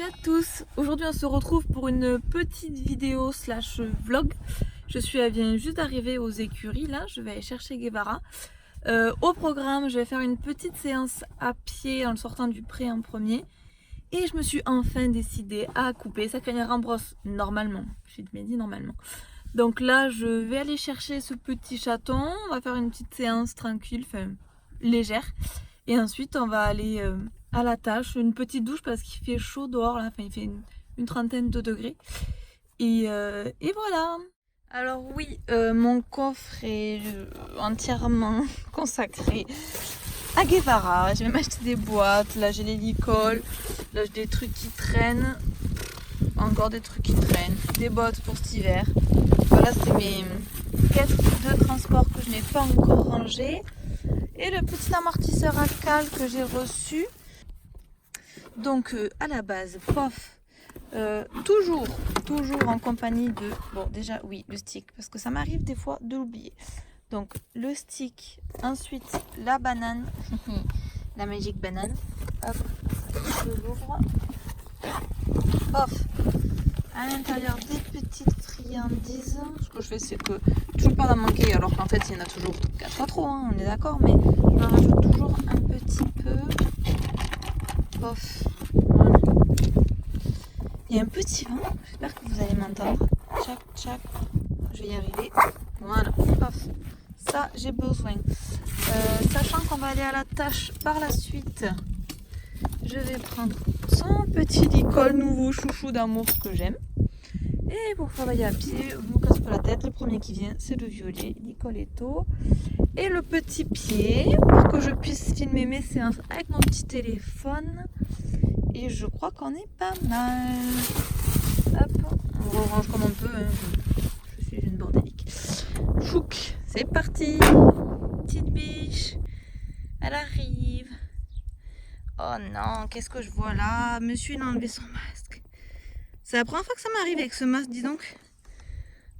Salut à tous! Aujourd'hui on se retrouve pour une petite vidéo slash vlog. Viens juste d'arriver aux écuries là, je vais aller chercher Guevara. Au programme, je vais faire une petite séance à pied en sortant du pré en premier. Et je me suis enfin décidée à couper sa crinière en brosse normalement. J'ai bien dit normalement. Donc là je vais aller chercher ce petit chaton, on va faire une petite séance tranquille, enfin légère. Et ensuite on va aller à la tâche, une petite douche parce qu'il fait chaud dehors là, enfin il fait une trentaine de degrés. Et voilà. Alors oui, mon coffre est entièrement consacré à Guevara. Je vais m'acheter des boîtes, là j'ai les licoles, là j'ai des trucs qui traînent, encore des trucs qui traînent, des bottes pour cet hiver. Voilà, c'est mes caisses de transport que je n'ai pas encore rangées. Et le petit amortisseur à cale que j'ai reçu. Donc à la base, pof, toujours en compagnie de, bon déjà oui, le stick, parce que ça m'arrive des fois de l'oublier. Donc le stick, ensuite la banane, la magique banane, hop, je l'ouvre, pof, à l'intérieur des petites friandises. Ce que je fais, c'est que toujours pas d'en manquer, alors qu'en fait il y en a toujours 4 fois trop, hein, on est d'accord, mais j'en rajoute toujours un petit peu. Pof, voilà. Il y a un petit vent, j'espère que vous allez m'entendre. Tchac, tchac, je vais y arriver. Voilà, pof, ça j'ai besoin. Sachant qu'on va aller à la tâche par la suite, je vais prendre son petit licol nouveau chouchou d'amour que j'aime. Et pour travailler à pied, je ne me casse pas la tête, le premier qui vient c'est le violet, Nicoletto. Et le petit pied, pour que je puisse filmer mes séances avec mon petit téléphone. Et je crois qu'on est pas mal. Hop, on range comme on peut, hein. Je suis une bordélique. Chouk, c'est parti. Petite biche, elle arrive. Oh non, qu'est-ce que je vois là? Monsieur il a enlevé son masque. C'est la première fois que ça m'arrive avec ce masque, dis donc.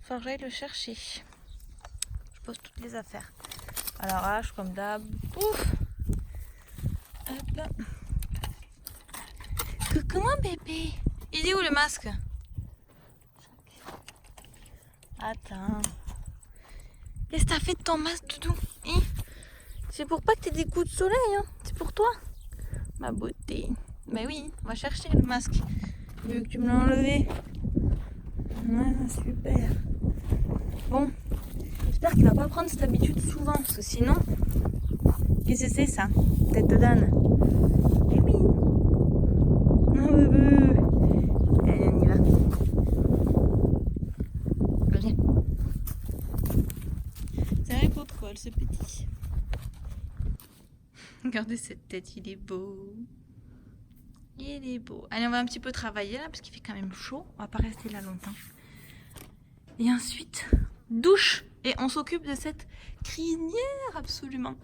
Faut que j'aille le chercher. Je pose toutes les affaires. Alors H comme d'hab. Ouf. Hop. Coucou mon bébé. Il est où le masque? Attends. Qu'est-ce que t'as fait de ton masque, Doudou? Hein? C'est pour pas que t'aies des coups de soleil, hein? C'est pour toi? Ma beauté. Bah oui, on va chercher le masque. Vu que tu me l'as enlevé. Voilà, super. Bon, j'espère qu'il va pas prendre cette habitude souvent, parce que sinon, qu'est-ce que c'est ça? Tête de d'âne. Eh oui. Oh bébé. Allez, on y va. Viens. C'est un pot de colle, ce petit. Regardez cette tête, il est beau. Il est beau. Allez, on va un petit peu travailler là, parce qu'il fait quand même chaud. On va pas rester là longtemps. Et ensuite, douche. Et on s'occupe de cette crinière, absolument.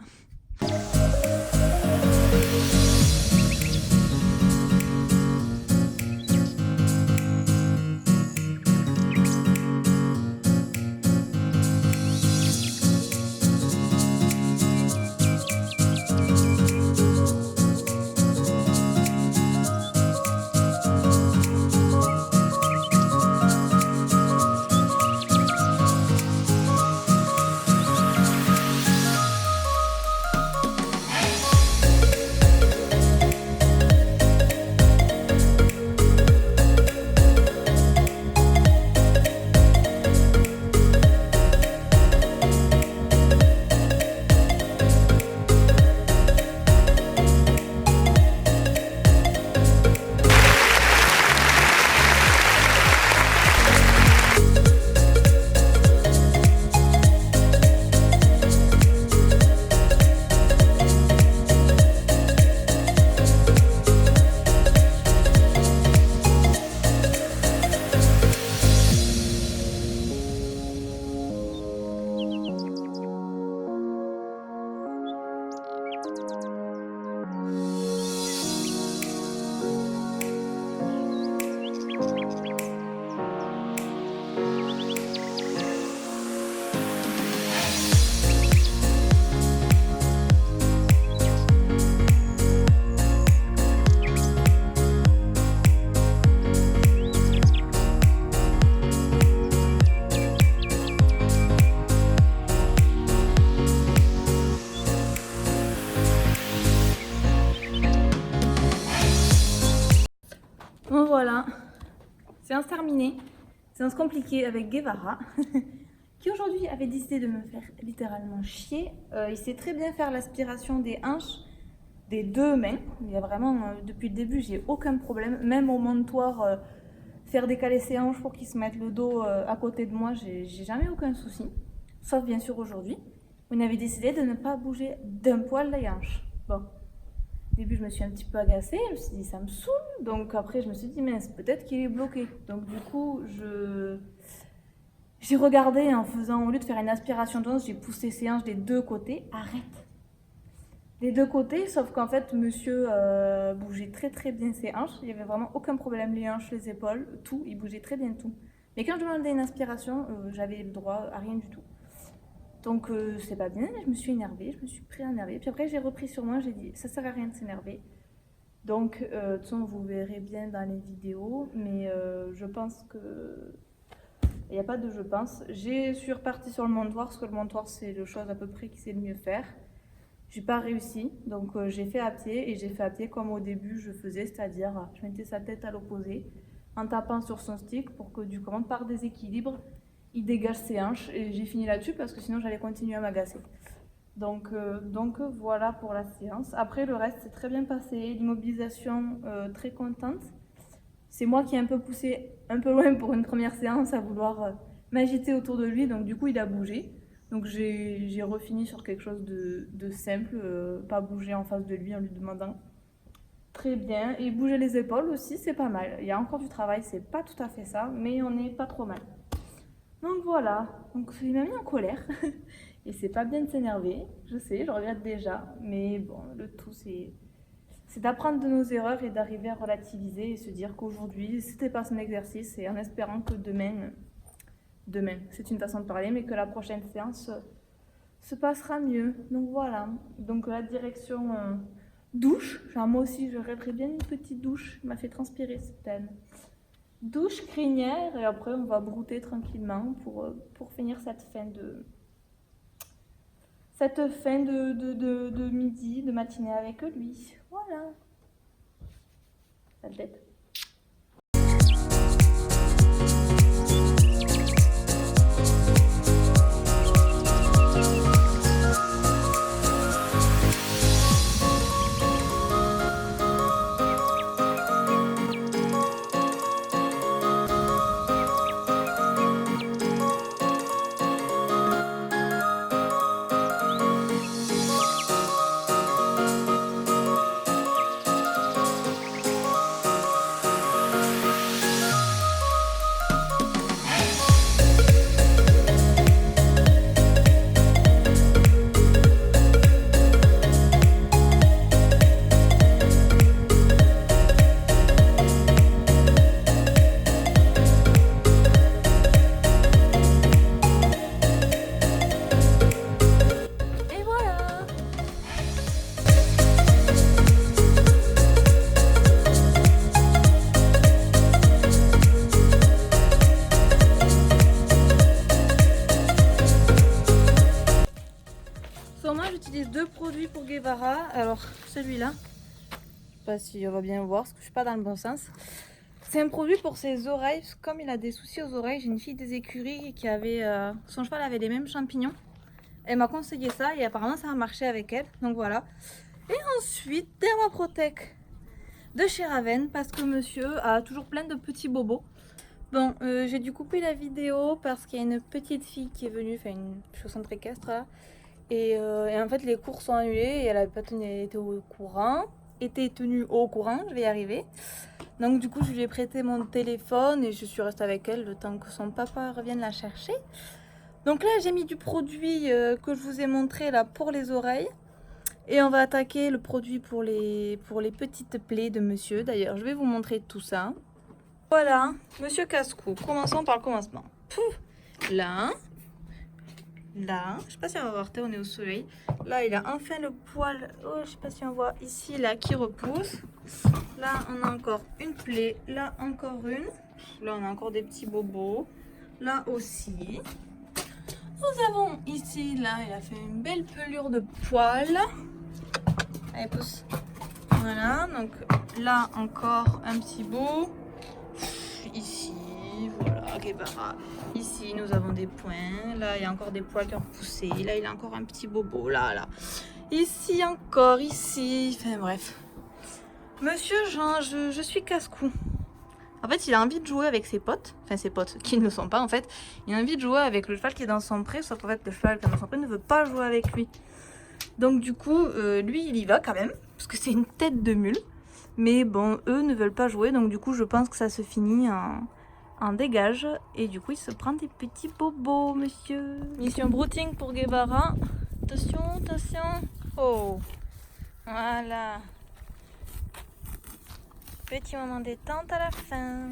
Bon voilà, séance terminée. Séance compliquée avec Guevara, qui aujourd'hui avait décidé de me faire littéralement chier. Il sait très bien faire l'aspiration des hanches, des deux mains. Il y a vraiment, depuis le début, j'ai aucun problème. Même au montoir, faire décaler ses hanches pour qu'il se mette le dos à côté de moi, j'ai jamais aucun souci. Sauf bien sûr aujourd'hui, où on avait décidé de ne pas bouger d'un poil les hanches. Bon. Au début, je me suis un petit peu agacée, je me suis dit ça me saoule, donc après je me suis dit mince, peut-être qu'il est bloqué. Donc du coup, j'ai regardé en faisant, au lieu de faire une aspiration d'once, j'ai poussé ses hanches des deux côtés. Arrête! Des deux côtés, sauf qu'en fait, monsieur bougeait très très bien ses hanches, il n'y avait vraiment aucun problème, les hanches, les épaules, tout, il bougeait très bien tout. Mais quand je demandais une aspiration, j'avais le droit à rien du tout. Donc c'est pas bien, je me suis énervée, je me suis pré-énervée. Puis après j'ai repris sur moi, j'ai dit ça sert à rien de s'énerver. Donc de toute façon vous verrez bien dans les vidéos, mais je pense que... Il n'y a pas de je pense. Je suis repartie sur le montoir, parce que le montoir c'est le chose à peu près qui sait le mieux faire. J'ai pas réussi, donc j'ai fait à pied, et j'ai fait à pied comme au début je faisais, c'est-à-dire je mettais sa tête à l'opposé, en tapant sur son stick pour que du coup par déséquilibre, il dégage ses hanches, et j'ai fini là-dessus parce que sinon j'allais continuer à m'agacer. Donc voilà pour la séance. Après le reste c'est très bien passé, l'immobilisation très contente. C'est moi qui ai un peu poussé un peu loin pour une première séance à vouloir m'agiter autour de lui, donc du coup il a bougé. Donc j'ai refini sur quelque chose de simple, pas bouger en face de lui en lui demandant. Très bien, et bouger les épaules aussi c'est pas mal. Il y a encore du travail, c'est pas tout à fait ça, mais on n'est pas trop mal. Donc voilà, donc il m'a mis en colère, et c'est pas bien de s'énerver, je sais, je regrette déjà, mais bon, le tout c'est d'apprendre de nos erreurs et d'arriver à relativiser et se dire qu'aujourd'hui c'était pas son exercice, et en espérant que demain, c'est une façon de parler, mais que la prochaine séance se passera mieux. Donc voilà, donc la direction douche, genre moi aussi je rêverais bien une petite douche, il m'a fait transpirer cette peine. Douche, crinière, et après on va brouter tranquillement pour finir cette fin de midi, de matinée avec lui. Voilà. Sale tête. Moi j'utilise deux produits pour Guevara. Alors celui-là, je sais pas si on va bien voir parce que je suis pas dans le bon sens. C'est un produit pour ses oreilles. Comme il a des soucis aux oreilles, j'ai une fille des écuries qui avait son cheval avait les mêmes champignons. Elle m'a conseillé ça et apparemment ça a marché avec elle. Donc voilà. Et ensuite Dermaprotec de chez Raven parce que monsieur a toujours plein de petits bobos. Bon, j'ai dû couper la vidéo parce qu'il y a une petite fille qui est venue faire une chaussante équestre là. Et en fait les cours sont annulés et elle avait pas été au courant. Je vais y arriver. Donc du coup je lui ai prêté mon téléphone et je suis restée avec elle le temps que son papa revienne la chercher. Donc là j'ai mis du produit que je vous ai montré là pour les oreilles. Et on va attaquer le produit pour les petites plaies de monsieur. D'ailleurs je vais vous montrer tout ça. Voilà, monsieur Casse-Cou. Commençons par le commencement. Pouf, là. Là, je sais pas si on va voir, on est au soleil. Là, il a enfin le poil, oh, je sais pas si on voit ici, là, qui repousse. Là, on a encore une plaie. Là, encore une. Là, on a encore des petits bobos. Là aussi. Nous avons ici, là, il a fait une belle pelure de poils. Allez, pousse. Voilà, donc là encore un petit bout. Ici, voilà, Guevara. Ici, nous avons des points. Là, il y a encore des poils qui ont poussé. Là, il a encore un petit bobo. Là. Ici encore, ici. Enfin, bref. Monsieur Jean, je suis casse-cou. En fait, il a envie de jouer avec ses potes. Enfin, ses potes, qui ne le sont pas, en fait. Il a envie de jouer avec le cheval qui est dans son pré. Sauf qu'en fait, le cheval qui est dans son pré ne veut pas jouer avec lui. Donc, du coup, lui, il y va quand même. Parce que c'est une tête de mule. Mais bon, eux ne veulent pas jouer. Donc, du coup, je pense que ça se finit en dégage. Et du coup, il se prend des petits bobos, monsieur. Mission brouting pour Guevara. Attention, attention. Oh, voilà. Petit moment détente à la fin.